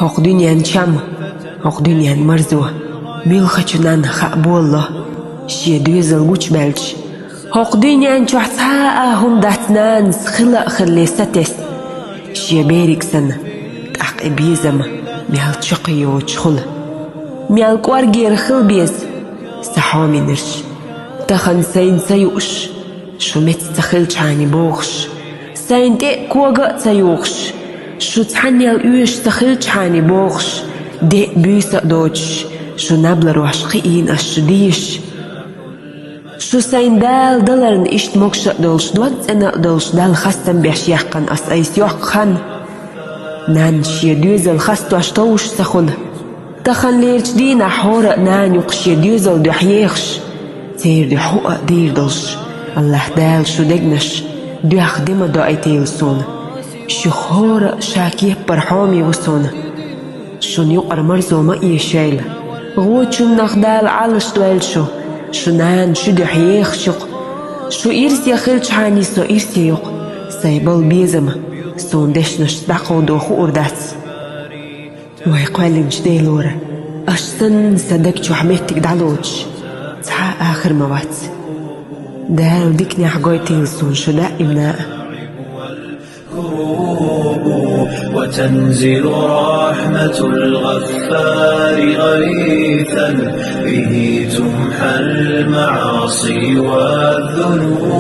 هوق دنيا شام هوق دنيا مرزوة ميلخشنان خابو الله شي دوزل وش بلش هوق دنيا شحصها هم داتنان خلا خليستس شي بيرك سنة تحق بيزم ميال تشقي وتشخل ميال كوارجير خل بيز سحامي نرش تخن سين سيوش شو متستخل شاني بوخش سين تي كوغا سيوخش شو تحني الأوش تخل شاني بوخش دي بيسا دوش شو نبلر وعشقين أشديش شو سين دال دلرن إشت موكش دولش دوانت أنا دولش دال خستم بيشيحقن أس أيس يوحقن نان شي دوزل خستو أشتوش سخل تخن ليرش دينا حورة نان يقشي دوزل دوحيخش تير دي حقق دير دلش الله دال شو دقنش دو أخدم دو أيتيل سون شو خورة شاكيه برحومي وسون شو نيقر مرزو ما يشيل غوت شو نخدال علش دوال شو نان شو دو حييخ شو إرسي خلش حاني سو إرسي يق سايبال بيزم سون دشنش داقو دو خور داس ويقوالنش ديلورة أشتن صدق شو حميتك دعلوش تحا آخر موات دال ديكني حقويتي لسون شو دائمنا وتنزل رحمة الغفار غيثا به تمحى المعاصي والذنوب